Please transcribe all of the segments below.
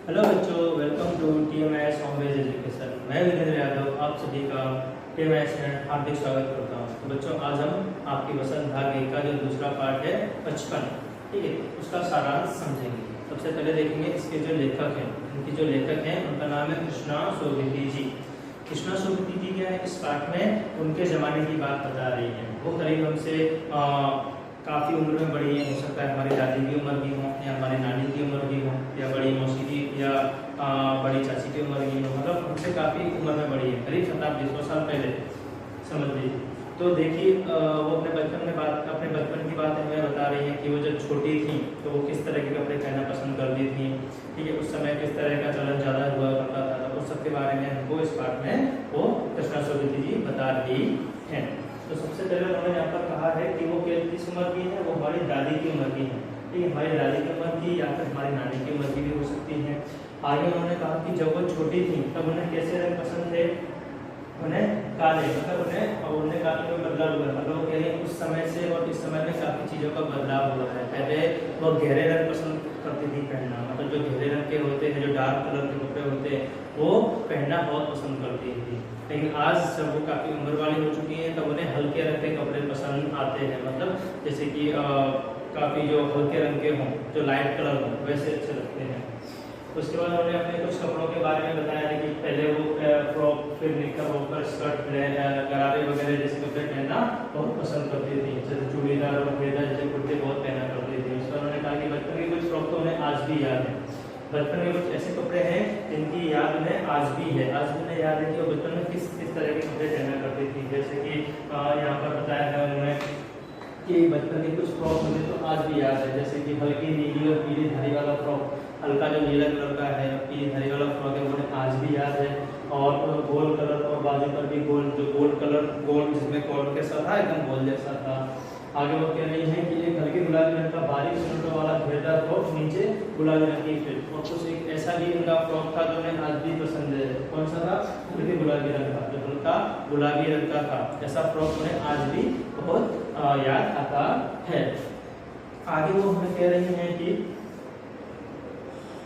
Hello बच्चों, welcome to TMS home based education. मैं विरेंद्र यादव आप सभी का TMS में हार्दिक स्वागत करता हूँ। तो बच्चों, आज हम आपकी वसंत भाग 1 का जो दूसरा पार्ट है 55, ठीक है, उसका सारांश समझेंगे। सबसे पहले देखेंगे इसके जो लेखक हैं, इनकी जो लेखक हैं उनका नाम है कृष्णा सोबती जी। कृष्णा सोबती जी क्या है, इस पार्ट में उनके ज़माने की बात बता रही है। वो करीब हमसे काफ़ी उम्र में बड़ी है, हो सकता है हमारी दादी की उम्र की हो, या हमारी नानी की उम्र की हो, या बड़ी मौसी की, या बड़ी चाची की उम्र की हो, मतलब हमसे काफ़ी उम्र में बड़ी है, करीब 70-100 साल पहले समझ लीजिए। तो देखिए, वो अपने बचपन की बात हमें बता रही है कि वो जब छोटी थी तो वो किस तरह के कपड़े पहनना पसंद करती थी, ठीक है, उस समय किस तरह का चलन ज़्यादा हुआ करता था, तो उस सब के बारे में हमको इस पार्ट में वो कृष्णा सोबती जी बता रही हैं। तो सबसे पहले उन्होंने यहाँ पर कहा है कि वो किस उम्र की है, वो हमारी दादी की उम्र की है, ठीक है, हमारी दादी की उम्र की या फिर हमारी नानी की उम्र की भी हो सकती है। आगे उन्होंने कहा कि जब वो छोटी थी तब उन्हें कैसे रंग पसंद थे, उन्हें काले, मतलब उन्हें काफी कोई बदलाव हुआ है, मतलब कह रहे हैं उस समय से और इस समय में काफी चीजों का बदलाव हुआ है। पहले वो गहरे रंग पसंद करती थी पहनना, मतलब जो गहरे रंग के होते हैं, जो डार्क कलर के कपड़े होते हैं, वो पहनना बहुत पसंद करती थी। लेकिन आज जब वो काफ़ी उम्र वाली हो चुकी हैं तब उन्हें हल्के रंग के कपड़े पसंद आते हैं, मतलब जैसे कि काफ़ी जो हल्के रंग के हों, जो लाइट कलर हों, वैसे अच्छे लगते हैं। उसके बाद उन्होंने अपने कुछ कपड़ों के बारे में बताया है कि पहले वो फ्रॉक, फिर निकर, ऊपर स्कर्ट, गरारे वगैरह जैसे कपड़े पहनना बहुत पसंद करती थी, जैसे चूड़ीदार और घेरदार जैसे कुर्ते बहुत पहना करती थी। उसके बाद उन्होंने कहा कि बचपन की कुछ फ्रॉक तो उन्हें आज भी याद है, बचपन में कुछ ऐसे कपड़े हैं जिनकी याद उन्हें आज भी है, आज भी उन्हें याद है कि वो बचपन में किस किस तरह के कपड़े पहना करती थी। जैसे कि यहाँ पर बताया है उन्होंने कि बचपन के कुछ फ्रॉक मुझे तो आज भी याद है, जैसे कि हल्की नीली और पीली धारी वाला फ्रॉक, हल्का जो नीला कलर का है पीली धारी वाला फ्रॉक है, उन्हें आज भी याद है। और गोल कलर और बाजू पर भी गोल, जो गोल कलर, गोल जिसमें कॉर्ड कैसा था, एकदम गोल जैसा था। आगे वो कह रही है कि एक हल्के गुलाबी रंग का बारीक सूटों वाला घेरदार फ्रॉक, नीचे गुलाबी रंग की फिट, और कुछ एक ऐसा भी उनका फ्रॉक था जो उन्हें आज भी पसंद है। कौन सा था? हल्के गुलाबी रंग का, जो हल्का गुलाबी रंग का था, ऐसा फ्रॉक उन्हें आज भी बहुत याद आता है। आगे वो हमें कह रही हैं कि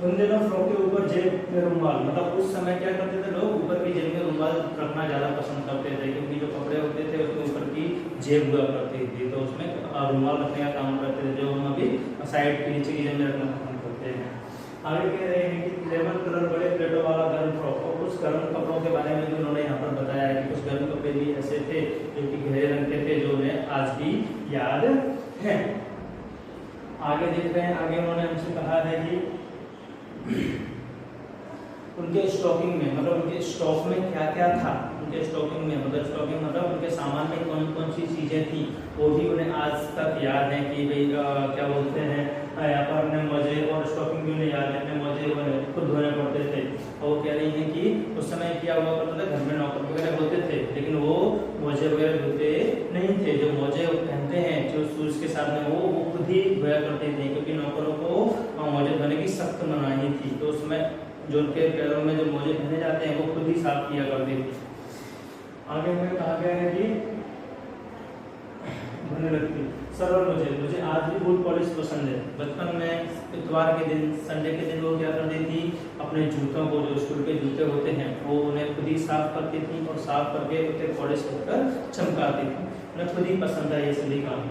उन दिनों फ्रॉक के ऊपर जेब में रुमाल, मतलब उस समय क्या करते थे लोग, ऊपर की जेब में रुमाल रखना ज़्यादा पसंद करते थे, क्योंकि जो कपड़े होते थे उसके ऊपर की जेब हुआ करती थी, तो उसमें रुमाल रखने का काम करते थे, जो हम अभी साइड के नीचे की जेब में रखना पसंद करते हैं। आगे कह रहे हैं कि लेमन कलर बड़े प्लेटों वाला गर्म फ्रॉक, और कुछ गर्म कपड़ों के बारे में भी उन्होंने यहाँ पर बताया है कि कुछ गर्म कपड़े भी ऐसे थे जो कि गहरे रंग के थे, जो उन्हें आज भी याद है। आगे देख रहे हैं, आगे उन्होंने हमसे कहा है कि उनके स्टॉकिंग में, मतलब उनके स्टॉक में क्या क्या था, उनके स्टॉकिंग में, मतलब स्टॉकिंग मतलब उनके सामान में कौन कौन सी चीज़ें थी, वो भी उन्हें आज तक याद है कि भाई क्या बोलते हैं, यहाँ पर अपने मोजे और स्टॉकिंग भी उन्हें याद है, अपने मोजे खुद धोने पड़ते थे। और वो कह रही हैं कि उस समय क्या हुआ करता था, घर में नौकर वगैरह होते थे, लेकिन वो मोजे वगैरह धोते नहीं थे, जो मोजे पहनते हैं जो शूज के साथ में वो खुद ही धोया करते थे, क्योंकि नौकरों को मोजे धोने की सख्त मनाही थी, तो उसमें जो उनके पैरों में जो मोजे पहने जाते हैं वो खुद ही साफ किया करते थे। आगे में कहा गया है कि धोने लगती सरल मोजे, मुझे आज भी बूट पॉलिश पसंद है। बचपन में इतवार के दिन, संडे के दिन वो क्या करती थी, अपने जूतों को, जो स्कूल के जूते होते हैं, वो उन्हें खुद ही साफ करती थी और साफ करके उसे पॉलिश कर चमकाती थी, उन्हें खुद ही पसंद है ये सभी काम।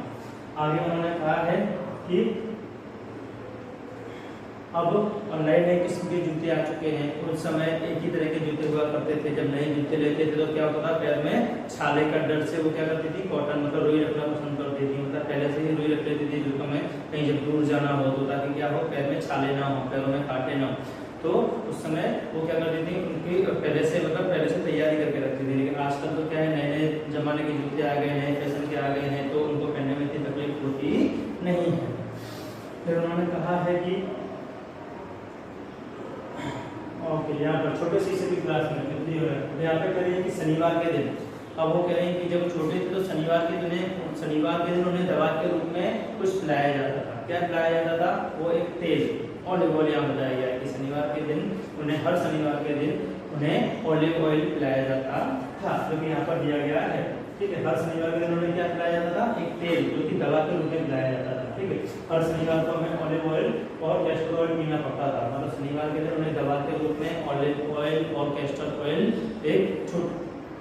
आगे उन्होंने कहा है कि अब नए नए किस्म के जूते आ चुके हैं, उस समय एक ही तरह के जूते हुआ करते थे। जब नए जूते लेते थे तो क्या होता था, पैर में छाले का डर से वो क्या करती थी, कॉटन मतलब रुई रखना पसंद करती थी, मतलब पहले से ही रुई रख लेती थी जूतों में, कहीं जब दूर जाना हो तो, ताकि क्या हो, पैर में छाले ना हो, पैरों में कांटे ना हो। तो उस समय वो क्या करती थी, उनकी पहले से तैयारी करके रखती थी। लेकिन आजकल तो क्या है, नए नए जमाने के जूते आ गए हैं, फैशन के आ गए हैं, तो उनको पहनने में इतनी तकलीफ होती नहीं है। फिर उन्होंने कहा है कि ओके, यहाँ पर छोटे शीशे की क्लास में कितनी हो रहा है, यहाँ पे कह रही है कि शनिवार के दिन, अब वो कह रही है कि जब छोटे थे तो शनिवार के दिन उन्हें दवा के रूप में कुछ पिलाया जाता था। क्या पिलाया जाता था, वो एक तेल, ऑलिव ऑयल यहाँ बताया गया है कि शनिवार के दिन उन्हें, हर शनिवार के दिन उन्हें ऑलिव ऑयल पिलाया जाता था, जो कि यहाँ पर दिया गया है, ठीक है। हर शनिवार के दिन उन्हें क्या पिलाया जाता था, एक तेल, जो कि दवा के रूप में पिलाया जाता था, ठीक है। हर शनिवार को हमें ऑलिव ऑयल और कैस्टर ऑयल पीना पड़ता था। मतलब शनिवार के दिन उन्हें दवा के रूप में ऑलिव ऑयल और कैस्टर ऑयल एक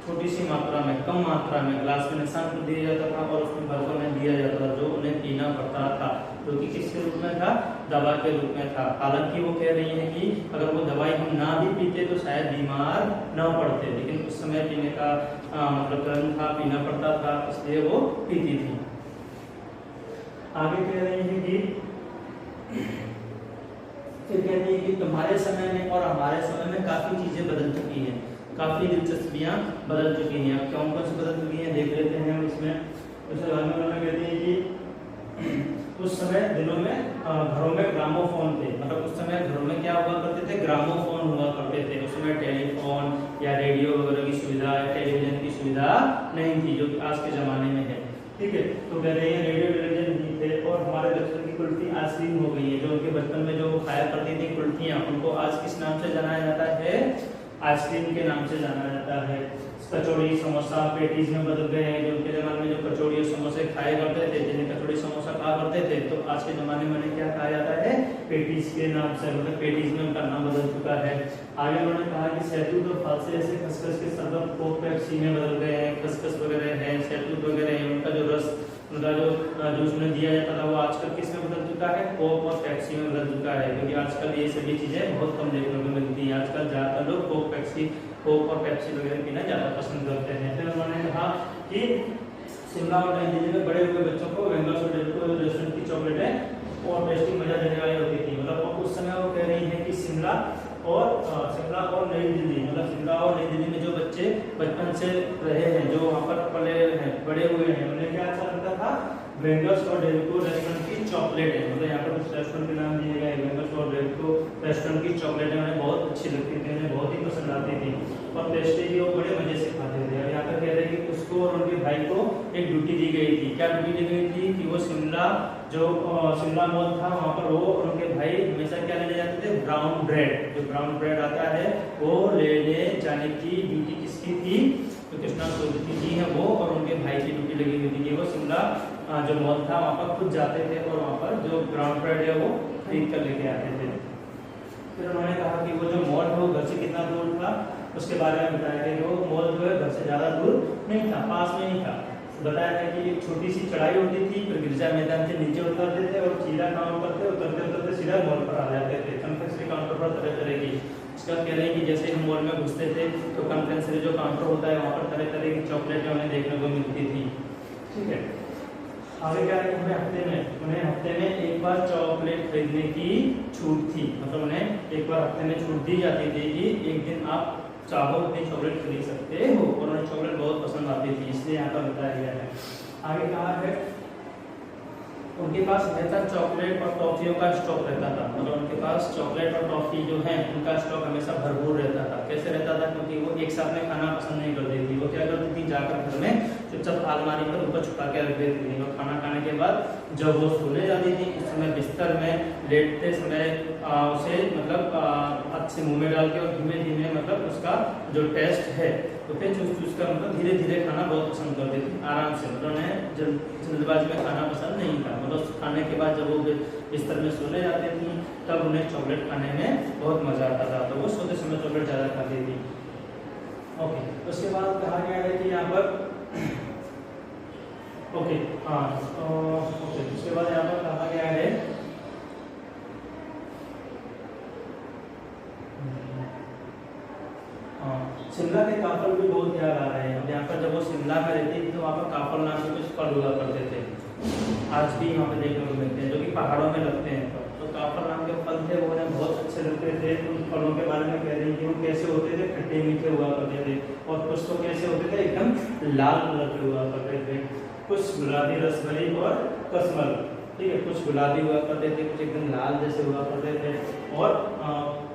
छोटी सी मात्रा में, कम मात्रा में ग्लास में निशान कर दिया जाता था और उसमें भरकर में दिया जाता था, जो उन्हें पीना पड़ता था, जो कि किसके रूप में था, दवा के रूप में था। हालांकि वो कह रही है कि अगर वो दवाई हम ना भी पीते तो शायद बीमार न पड़ते, लेकिन उस समय पीने का मतलब क्रम था, पीना पड़ता था, इसलिए वो पीती थी। आगे कह रही है कि फिर कहती है कि तुम्हारे समय में और हमारे समय में काफी चीजें बदल चुकी हैं, काफी दिलचस्पियां बदल चुकी हैं। अब कौन कौन सी बदल चुकी हैं देख लेते हैं हम इसमें। उसके बाद में कहती है कि उस समय दिनों में घरों में ग्रामोफोन थे, मतलब उस समय घरों में क्या हुआ करते थे, ग्रामोफोन हुआ करते थे। उस समय टेलीफोन या रेडियो वगैरह की सुविधा या टेलीविजन की सुविधा नहीं थी, जो कि आज के जमाने में है। ठीक है, तो कह रहे हैं रेडियो टेलीविजन नहीं थे और हमारे बचपन की कुल्फी आइसक्रीम हो गई है। जो उनके बचपन में जो खाया करती थी कुल्फियां, उनको आज किस नाम से जाना जाता है, आइसक्रीम के नाम से जाना जाता है। कचौड़ी समोसा पेटीज में बदल गए हैं। जो उनके जमाने में जो कचौड़ी और समोसे खाए करते थे, जिन्हें कचौड़ी समोसा कहा करते थे, तो आज के जमाने में क्या कहा जाता है, पेटीज के नाम से, मतलब पेटीज में उनका नाम बदल चुका है। आगे उन्होंने कहा कि शहतूत और फल से ऐसे खसखस के शरबत कोक पेप्सी में बदल गए हैं। खसखस वगैरह है, शहतूत वगैरह है, उनका जो रस, उनका जो जूस में दिया जाता था, वो आजकल किस में बदल चुका है, कोक और पेप्सी में बदल चुका है। क्योंकि आजकल ये सभी चीजें बहुत कम देखने को मिलती हैं। आजकल ज्यादातर लोग कोक और पेप्सी वगैरह पीना ज़्यादा पसंद करते हैं। फिर उन्होंने कहा कि शिमला और नई दिल्ली में बड़े हुए बच्चों को बेंगल्स और डेल्को रेस्टोरेंट की चॉकलेटें और टेस्टी मजा देने वाली होती थी। मतलब उस समय वो कह रही है कि शिमला और नई दिल्ली, मतलब शिमला और नई दिल्ली में जो बच्चे बचपन से रहे हैं, जो वहाँ पर पले हैं, बड़े हुए हैं, उन्हें क्या अच्छा लगता था, बेंगल्स और डेल्को रेस्टोरेंट की चॉकलेट है। मतलब यहाँ पर कुछ रेस्टोरेंट के नाम दिए गए, बेंगल्स और डेल्को रेस्टोरेंट की चॉकलेटें उन्हें बहुत अच्छी लगती थी, उन्हें बहुत ही पसंद आती थी और टेस्टी भी वो बड़े मजे से खाते थे। और यहाँ पर कह रहे हैं कि उसको और उनके भाई को एक ड्यूटी दी गई थी। क्या ड्यूटी दी गई थी कि वो शिमला मॉल था, वहाँ पर वो और उनके भाई हमेशा क्या लेने जाते थे, ब्राउन ब्रेड। जो ब्राउन ब्रेड आता है वो लेने जाने की ड्यूटी किसकी थी, तो कृष्णा सोदती जी है वो, और उनके भाई की ड्यूटी लगी हुई थी कि वो शिमला जो मॉल था वहाँ पर खुद जाते थे और वहाँ पर जो ब्राउन ब्रेड है वो खरीद कर लेके आते थे। फिर उन्होंने कहा कि वो जो मॉल है वो घर से कितना दूर था, उसके बारे में बताया कि वो मॉल जो है घर से ज़्यादा दूर नहीं था, पास में ही था। बताया गया कि एक छोटी सी चढ़ाई होती थी, फिर गिरजा मैदान से नीचे उतरते थे और सीधा काम करते, उतरते उतरते सीधा मॉल पर आ जाते थे। कन्फेक्शनरी काउंटर पर तरह तरह की, इसका कह रहे हैं कि जैसे हम मॉल में घुसते थे तो कन्फेक्शनरी जो काउंटर होता है वहाँ पर तरह तरह की चॉकलेटें उन्हें देखने को मिलती थी। ठीक है, आगे क्या है, उन्हें हफ्ते में एक बार चॉकलेट खरीदने की छूट थी। मतलब उन्हें एक बार हफ्ते में छूट दी जाती थी कि एक दिन आप चाहो उतनी चॉकलेट खरीद सकते हो, और उन्हें चॉकलेट बहुत पसंद आती थी, इसलिए यहाँ पर बताया गया है। आगे कहा है उनके पास हमेशा चॉकलेट और टॉफियों का स्टॉक रहता था। मतलब उनके पास चॉकलेट और टॉफी जो है उनका स्टॉक हमेशा भरपूर रहता था। कैसे रहता था, क्योंकि वो एक साथ में खाना पसंद नहीं करती थी। वो क्या करती थी, जाकर घर में चुपचाप अलमारी पर ऊपर छुपा के रख देती थी। और खाना खाने के बाद जब वो सोने जाती थी उस समय बिस्तर में लेटते समय उसे मतलब अच्छे मुंह में डाल के और धीमे धीमे मतलब उसका जो टेस्ट है उसे चूस चूस कर मतलब धीरे धीरे खाना बहुत पसंद करती थी, आराम से। मतलब उन्हें जल्दबाजी में खाना पसंद नहीं था। मतलब खाने के बाद जब वो बिस्तर में सोने जाती थी तब उन्हें चॉकलेट खाने में बहुत मज़ा आता था, तो वो सोते समय चॉकलेट ज़्यादा खाती थी। ओके, उसके बाद कहा गया है कि यहाँ पर उसके बाद यहाँ पर कहा गया है शिमला के काफल भी बहुत याद आ रहे हैं। यहाँ पर जब वो शिमला में रहती थी तो वहाँ पर काफल नाम के कुछ फल हुआ करते थे, आज भी यहाँ पे देखने को मिलते हैं, जो कि पहाड़ों में लगते हैं। तो काफल नाम के फल थे, वो उन्हें बहुत अच्छे लगते थे। उन फलों के बारे में कह रहे हैं कि वो कैसे होते थे, खट्टे मीठे हुआ करते थे, और कुछ तो कैसे होते थे, एकदम लाल कलर के हुआ करते थे। कुछ गुलाबी रस भरी और कसमल, ठीक है, कुछ गुलाबी हुआ करते थे, कुछ एकदम लाल जैसे हुआ करते थे, और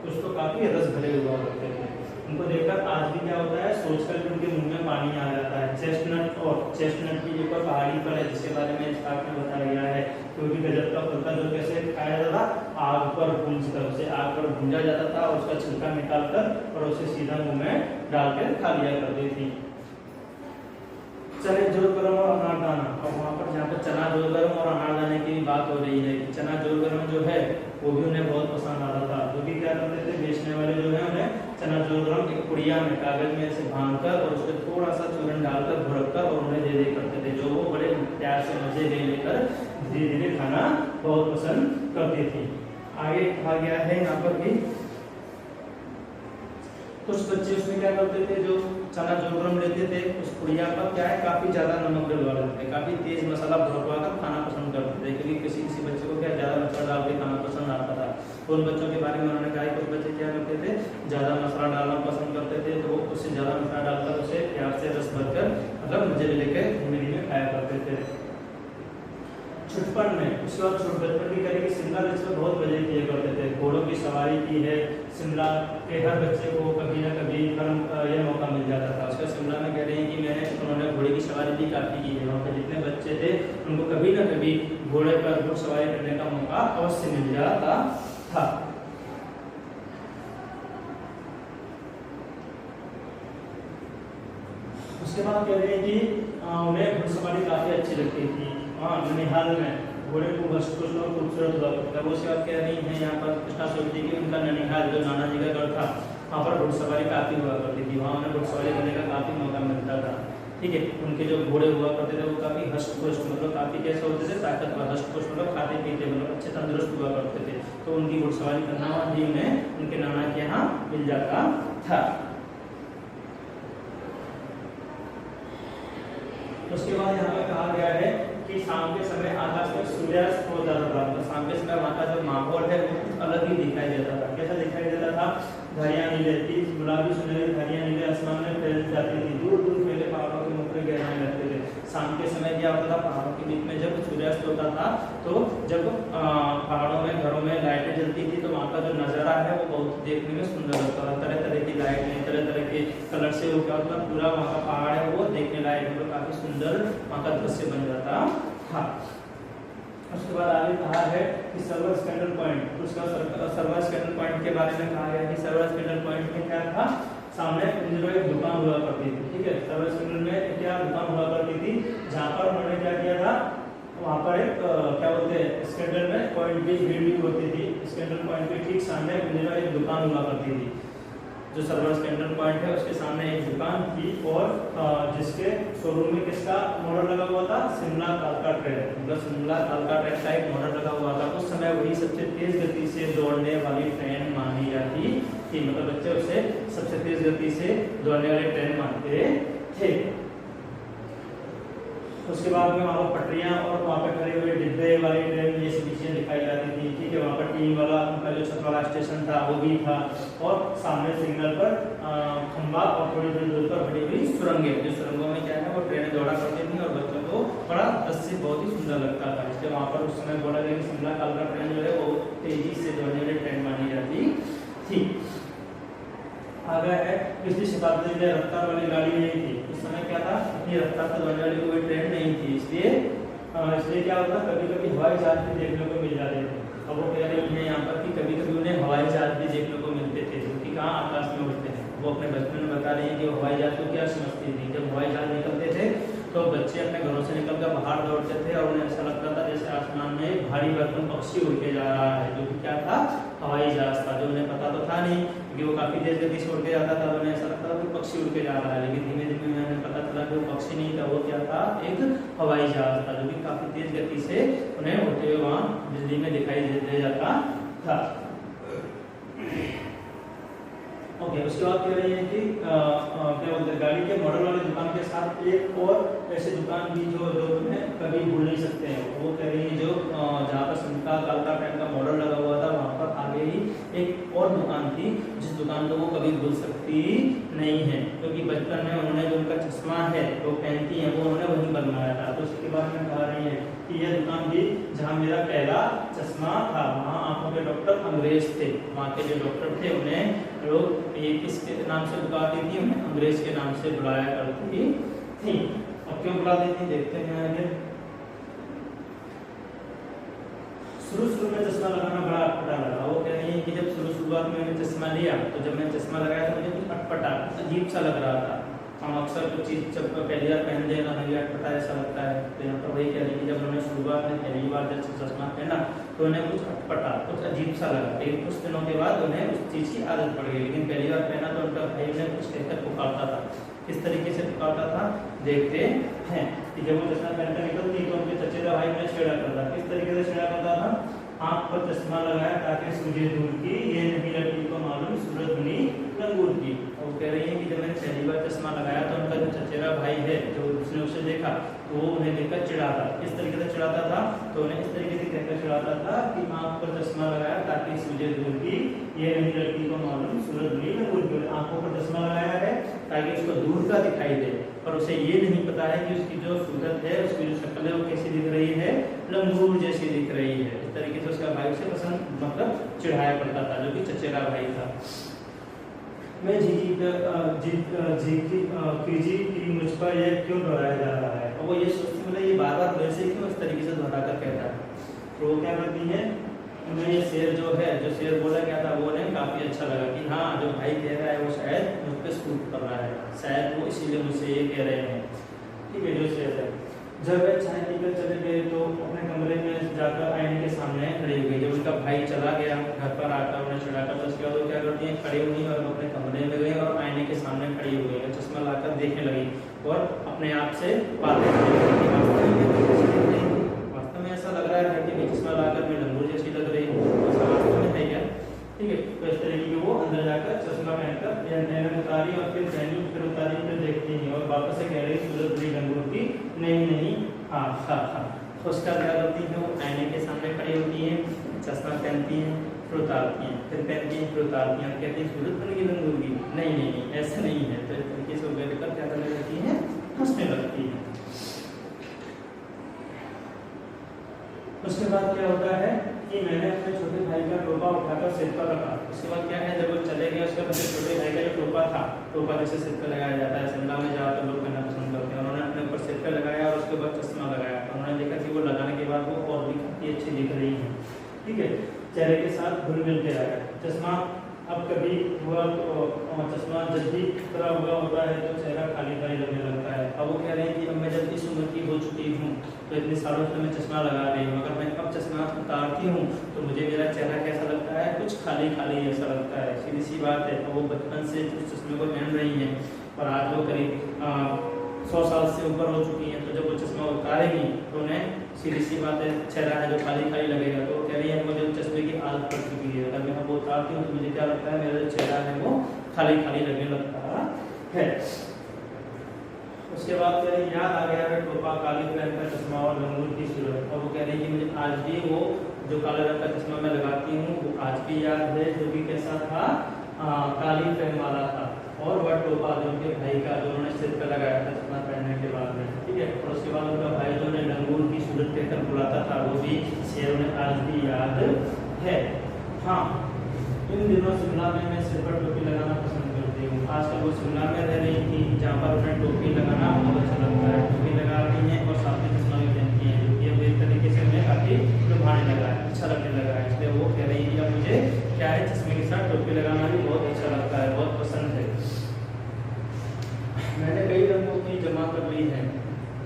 कुछ तो काफी रस भरे हुआ करते थे। उनको देखकर आज भी क्या होता है, सोचकर भी उनके मुंह में पानी आ जाता है। चेस्टनट की ऊपर पहाड़ी पर है, जिसके बारे में स्टार्ट में बताया गया है, क्योंकि गजब का फल था जो कैसे खाया जाता था, आग पर भूंजकर, उसे आग पर भूंजा जाता था, उसका छिलका निकालकर और उसे सीधा मुंह में डालकर खा लिया करती थी। चने जोर गरम और अनारदाना, और वहाँ पर जहाँ पर चना जोर गरम और अनारदाने की बात हो रही कागज में ऐसे बांधकर और उसमें थोड़ा सा चूरन डालकर भुरक कर और उन्हें दे दे करते थे, जो वो बड़े प्यार से मजे ले लेकर धीरे धीरे खाना बहुत पसंद करती थी। आगे कहा गया है यहाँ पर भी कुछ बच्चे उसमें क्या करते थे, जो चना जोगरम लेते थे उस पुड़िया पर क्या है काफी ज्यादा नमक डलवा लेते थे, काफी तेज मसाला भरवा कर खाना पसंद करते थे, क्योंकि किसी किसी बच्चे को क्या ज्यादा मसाला डाल के खाना पसंद आता था। तो उन बच्चों के बारे में उन्होंने कहा कुछ बच्चे क्या करते थे, ज्यादा मसाला डालना पसंद करते थे, तो वो उससे ज्यादा मसाला डालकर उसे प्यार से रस भरकर मतलब मजे लेकर धीमे धीमे खाया करते थे। छुटपन में उसके बाद बचपन की करेगी शिमला मिर्च पर बहुत मजे किए करते थे, घोड़ों की सवारी की है शिमला के हर बच्चे को कभी ना कभी यह मौका मिल जाता था। उसका शिमला में कह रहे हैं कि उन्होंने घोड़े की सवारी भी काफी की है, वहाँ पर जितने बच्चे थे उनको कभी ना कभी घोड़े पर घुड़सवारी करने का मौका अवश्य मिल जाता था। उसके बाद कह रहे हैं कि उन्हें घुड़सवारी काफी अच्छी लगती थी। ननिहाल में घोड़े को कुछ लोग खूबसूरत हुआ करता है। वो उसके बाद कह रही है यहाँ पर कृष्णा सोचती कि उनका ननिहाल जो नाना जी का घर था वहाँ पर घुड़सवारी काफी हुआ करती थी, वहाँ उन्हें घुड़सवारी करने का काफी मौका मिलता था। ठीक है, उनके जो घोड़े हुआ करते थे वो काफी हष्ट-पुष्ट मतलब काफी कैसे होते थे, ताकतवर, हष्ट-पुष्ट मतलब खाते पीते मतलब अच्छे तंदुरुस्त हुआ करते थे। तो उनकी घुड़सवारी करना भी उन्हें उनके नाना के यहाँ मिल जाता था। उसके बाद यहाँ पर कहा गया है कि शाम के समय आकाश में सूर्यास्त हो जाता था, तो शाम के समय वहाँ का जो माहौल है वो कुछ अलग ही दिखाई देता था। कैसा दिखाई देता था, धारियाँ नीले थी, गुलाबी सुनहरी धारियाँ नीले आसमान में फैल जाती थी, दूर दूर फैले पहाड़ों के मुख में गहराने लगते थे। शाम के समय क्या होता था, पहाड़ों के बीच में जब सूर्यास्त होता था तो जब पहाड़ों में घरों में लाइटें जलती थी तो वहाँ का जो नज़ारा है वो बहुत देखने में सुंदर लगता था। तरह तरह की लाइटें, तरह तरह के कलर से वो क्या होता, पूरा वहाँ का पहाड़ है वो देखने लायक मतलब काफी सुंदर वहाँ का दृश्य बन जाता था। उसके बाद आगे कहा है कि सर्वर स्कैंडल पॉइंट, उसका सर्वर स्कैंडल पॉइंट के बारे में कहा गया कि सर्वर स्कैंडल पॉइंट में क्या था, सामने एक दुकान हुआ करती थी। ठीक है, सर्वर स्कैंडल में क्या दुकान हुआ करती थी, जहाँ पर उन्होंने क्या किया था, वहाँ पर एक क्या बोलते हैं स्कैंडल में पॉइंट की बिल्डिंग होती थी, स्कैंडल पॉइंट के ठीक सामने एक दुकान हुआ करती थी। जो सर्वर स्कैंडल पॉइंट है उसके सामने एक दुकान थी और जिसके शोरूम में किसका मॉडल लगा हुआ था, शिमला कालका ट्रेन, मतलब शिमला कालका ट्रेन का एक मॉडल लगा हुआ था। उस समय वही सबसे तेज गति से दौड़ने वाली ट्रेन मानी जाती थी, मतलब बच्चे उसे सबसे तेज गति से दौड़ने वाली ट्रेन मानते थे। उसके बाद में वहाँ पर पटरियाँ और वहाँ पर खड़े हुए डिब्बे वाली ट्रेन ये सब चीज़ें दिखाई जाती थी। ठीक है, वहाँ पर टीम वाला उनका जो छत वाला स्टेशन था वो भी था और सामने सिग्नल पर खंबा और थोड़ी थोड़ी दूर पर बड़ी बड़ी सुरंगें, जो सुरंगों में क्या है वो ट्रेनें दौड़ा करती थी और बच्चों को बड़ा दृश्य बहुत ही सुंदर लगता था। इसलिए वहाँ पर उस समय बोला गया कि शिमला कालका ट्रेन जो है वो तेजी से दौड़ने वाली ट्रेन मानी जाती थी। आगे है पिछली शताब्दी में रफ्तार वाली गाड़ी नहीं थी। उस समय क्या था, इतनी रफ्तार से दौड़ने वाली कोई ट्रेन नहीं थी, इसलिए क्या होता, कभी कभी हवाई जहाज भी देखने को मिल जाते थे। अब वो कह रही है यहाँ पर कि कभी कभी उन्हें हवाई जहाज भी देखने को मिलते थे, जो कि कहाँ आकाश में उड़ते हैं। वो अपने बचपन में बता रही है कि वो हवाई जहाज को क्या समझती थी। जब हवाई जहाज निकलते थे तो बच्चे अपने घरों से निकलकर बाहर दौड़ते थे और उन्हें ऐसा लगता था जैसे आसमान में भारी भरकम पक्षी उड़ के जा रहा है, जो कि क्या था, हवाई जहाज था। जो उन्हें पता तो था नहीं कि वो काफी तेज गति से उड़ के जाता था, उन्हें ऐसा लगता था कि पक्षी उड़ के जा रहा है, लेकिन धीमे धीमे उन्हें पता चला कि वो पक्षी नहीं था, वो क्या था, एक हवाई जहाज था, जो कि काफी तेज गति से उन्हें उड़ते हुए वहाँ बिजली में दिखाई दे जाता था। ओके, उसके बाद कह रही है कि क्या बोलते हैं, गाड़ी के मॉडल वाली दुकान के साथ एक और ऐसी दुकान भी जो तुम्हें कभी भूल नहीं सकते हैं। वो कह रही है जो जहाँ पर शिमला कालका ट्रेन का मॉडल लगा हुआ था वहाँ पर आगे ही एक और दुकान थी, जिस दुकान को वो कभी भूल सकती नहीं है, क्योंकि बचपन में उन्होंने जो उनका चश्मा है वो पहनती है वो उन्होंने वहीं बनवाया था। तो उसके बाद में कहा रही है कि यह दुकान थी जहाँ मेरा पहला चश्मा था। वहाँ आंखों के डॉक्टर अंग्रेज थे, वहाँ के जो डॉक्टर थे उन्हें लोग ये किसके नाम से बुलाती थी, उन्हें अंग्रेज के नाम से बुलाया करती थी। अब क्यों बुलाती थी देखते हैं आगे। शुरू में चश्मा लगाना बड़ा अटपटा लगा। वो कह रही है कि जब शुरुआत में मैंने चश्मा लिया तो जब मैं चश्मा लगाया तो मुझे कुछ अटपटा अजीब सा लग रहा था। हम अक्सर कुछ चीज़ जब पहली बार पहन लेना हमें अटपटा ऐसा लगता है, तो यहाँ पर वही कह रही है कि जब उन्होंने शुरुआत में पहली बार जब चश्मा पहना तो उन्हें कुछ अटपटा, कुछ अजीब सा लगा, लेकिन कुछ दिनों के बाद उन्हें उस चीज़ की आदत पड़ गई। लेकिन पहली बार पहना तो उनका भाई उन्हें कुछ कहकर पुकारता था। किस तरीके से पुकारता था देखते हैं कि जब वो चश्मा पहनकर निकलती तो उनके चचेरा भाई उन्हें छेड़ा करता। किस तरीके से छेड़ा करता था? आँख पर चश्मा लगाया ताकि सूझे दूर की, ये नहीं लड़की को मालूम सूरज बनी लंगूर की। वो कह रही है कि जब मैंने पहली बार चश्मा लगाया तो उनका जो चचेरा भाई है, जो उसने उसे देखा तो वो उन्हें देखकर चिढ़ाता। किस तरीके से चिढ़ाता था? तो उन्हें इस तरीके से कहकर चिढ़ाता था कि आँख पर चश्मा लगाया ताकि सूझे दूर की, ये नहीं लड़की को मालूम सूरज बनी लंगूर की। आँखों पर चश्मा लगाया है ताकि उसको दूर का दिखाई दे, पर उसे ये नहीं पता है कि उसकी जो सूरत है, उसकी जो शक्ल है वो कैसी दिख रही है, लंगूर जैसी दिख रही है। इस तरीके से उसका भाई उसे पसंद मतलब चिढ़ाया करता था, जो कि चचेरा भाई था। मैं कीजी कि मुझ पर यह क्यों दोहराया जा रहा है? और वो ये सोचती मतलब ये बार बार वैसे क्यों इस तरीके से दोहरा कर कहता है। तो वो क्या करती है, मैं ये शेर जो है, जो शेर बोला गया था वो उन्हें काफ़ी अच्छा लगा कि हाँ जो भाई कह रहा है वो शायद मुझ पर सूट कर रहा है, शायद वो इसीलिए मुझसे ये कह रहे हैं। ठीक है, जो शेर है। जब वे चाय पीकर चले गए तो अपने कमरे में जाकर आईने के सामने खड़ी हो गई। जब उनका भाई चला गया घर पर आकर उन्हें छुड़ाकर, तो उसके बाद वो क्या करती हैं, खड़ी हुई और अपने कमरे में गई और आईने के सामने खड़ी हो गई, चश्मा लाकर देखने लगी और अपने आप से बातें करने लगी। वास्तव में ऐसा लग रहा है कि चश्मा लाकर मैं लंगूर जैसी लग रही हूँ, ऐसा वास्तव में है क्या? ठीक है, तो इस तरीके की वो अंदर जाकर चश्मा पहनकर नैन उतारी और फिर पहनी, फिर उतारी, फिर देखती नहीं और वापस से कह रही सूरज बड़ी लंगूर की, नहीं हाँ। तो उसका क्या करती है, वो आईने के सामने खड़ी होती है, चश्मा पहनती हैं, फिर उतारती हैं, फिर पहनती हैं, फिर उतारती हैं, कहती हैं सूरज बड़ी लंगूर की, नहीं ऐसा नहीं है। तो इस तरीके से वो बैठकर क्या करने लगती है, हंसने लगती है। उसके बाद क्या होता है कि मैंने अपने छोटे भाई का टोपा उठाकर सिर पर रखा। उसके बाद क्या है, जब वो चले गए उसके बाद छोटे भाई का जो टोपा था, टोपा जैसे सिर पर लगाया जाता है, शिमला में ज़्यादातर लोग पहनना पसंद करते हैं, उन्होंने अपने ऊपर सिर पर लगाया और उसके बाद चश्मा लगाया। तो उन्होंने देखा कि वो लगाने के बाद वो और भी काफ़ी अच्छी दिख रही है। ठीक है, चेहरे के साथ घुल मिल के आया। चश्मा अब कभी हुआ तो चश्मा जब भी खतरा हुआ होता है तो चेहरा खाली खाली लगने लगता है। अब वो कह रहे हैं कि अब मैं जब इस उम्र की हो चुकी हूँ तो इतने सालों से मैं चश्मा लगा रही हूँ, अगर मैं अब चश्मा उतारती हूँ तो मुझे मेरा चेहरा कैसा लगता है, कुछ खाली खाली ऐसा लगता है। सीधी सी बात है। तो वो बचपन से उस चश्मे को पहन रही हैं और आज वो करीब 100 साल से ऊपर हो चुकी हैं, तो जब वो चश्मा उतारेगी तो उन्हें सीधी सी बात है चेहरा है जो खाली खाली लगेगा। तो कह रही है मुझे चश्मे की आदत पड़ चुकी है, अगर मैं वो उतारती हूँ तो मुझे क्या लगता है, मेरा जो चेहरा है वो खाली खाली लगने लगता है। उसके बाद कह रही याद आ गया है टोपा, काली रंग का चश्मा और लंगूर की सूरत। और वो कह रही कि मुझे आज भी वो जो काले रंग का चश्मा मैं लगाती हूँ वो आज भी याद है, जो कि कैसा था, काली फ्रेम वाला था, और वह टोपा जो उनके भाई का जो उन्होंने सिर पर लगाया था चश्मा पहनने के बाद में। ठीक है, और उसके बाद उनका भाई जो उन्हें लंगूर की सूरत कहकर बुलाता था वो भी शेर उन्हें आज भी याद है। हाँ, इन दिनों शिमला में मैं सिर पर टोपी लगाना पसंद करती हूँ। आजकल वो शिमला में रह रही थी जहाँ पर उन्हें टोपी लगाना बहुत अच्छा लगता है। टोपी लगा रही हैं और साथ में चश्मा भी पहनती हैं, जो कि अब एक तरीके से उन्हें काफ़ी लुभाने लगा है, अच्छा लगने लगा है। इसलिए वो कह रही है कि अब मुझे क्या है, चश्मे के साथ टोपी लगाना भी बहुत अच्छा लगता है, बहुत पसंद है। मैंने कई रंगों की जमा कर ली है,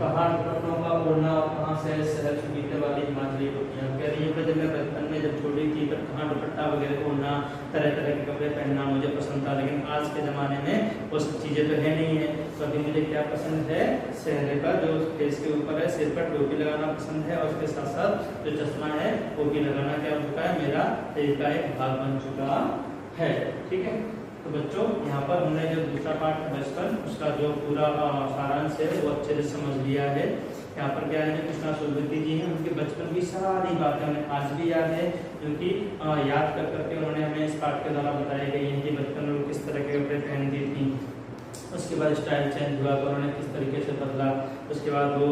कहाँ दुपट्टों का ओढ़ना और कहाँ से शहर चुकीते वाली हिमाचली टोपियाँ। कह रही है जब मैं बचपन में जब छोटी थी तब कहाँ दुपट्टा वगैरह ओढ़ना, तरह तरह के कपड़े पहनना मुझे पसंद था, लेकिन आज के ज़माने में वो सब चीज़ें तो है नहीं है। तो अभी मुझे क्या पसंद है, शहर का जो फेस के ऊपर है, सिर पर टोपी लगाना पसंद है, और उसके साथ साथ जो चश्मा है वो भी लगाना क्या हो चुका है, मेरा का एक भाग बन चुका है। ठीक है, तो बच्चों यहाँ पर हमने जो दूसरा पार्ट है बचपन, उसका जो पूरा सारांश है वो अच्छे से समझ लिया है। यहाँ पर क्या है, कृष्णा सुरवती जी हैं, उनके बचपन की सारी बातें हमें आज भी याद है, जो कि याद कर करके उन्होंने हमें इस पार्ट के द्वारा बताई गई है कि बचपन में किस तरह के कपड़े पहनती थी, उसके बाद स्टाइल चेंज हुआ तो उन्होंने किस तरीके से बदला, उसके बाद वो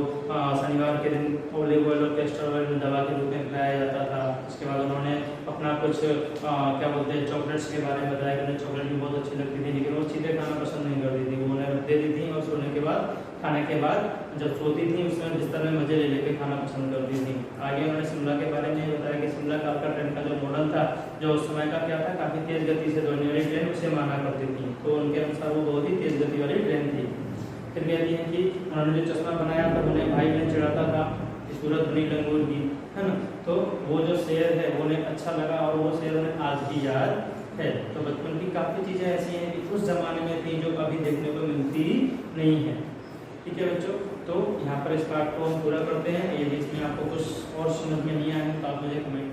शनिवार के दिन ओलिव ऑयल और कैस्टर ऑयल में दवा के रूप में पिलाया जाता था। उसके बाद उन्होंने अपना कुछ क्या बोलते हैं चॉकलेट्स के बारे में बताया कि उन्हें चॉकलेट भी बहुत अच्छी लगती थी, लेकिन वो सीधे खाना पसंद नहीं करती थी, वो उन्हें रख देती थी और सोने के बाद, खाने के बाद जब सोती थी उसमें बिस्तर में मजे ले लेकर खाना पसंद करती थी। आगे उन्होंने शिमला के बारे में बताया कि शिमला का आपका ट्रेन का जो मॉडल था, जो उस समय का क्या था, काफ़ी तेज़ गति से दौड़ने वाली ट्रेन उसे माना करती थी, तो उनके अनुसार वो बहुत ही तेज़ गति वाली ट्रेन थी। फिर कहती हैं कि उन्होंने जो चश्मा बनाया था उन्हें भाई बहन चिढ़ाता था, कि सूरत बनी लंगूर गीत, है ना। तो वो जो शेर है वो उन्हें अच्छा लगा और वो शेर उन्हें आज भी याद है। तो बचपन की काफ़ी चीज़ें ऐसी हैं कि उस ज़माने में थी जो अभी देखने को मिलती नहीं है। ठीक है बच्चों, तो यहाँ पर इस पार्ट को हम पूरा करते हैं। यदि इसमें आपको कुछ और समझ में नहीं आया तो आप मुझे कमेंट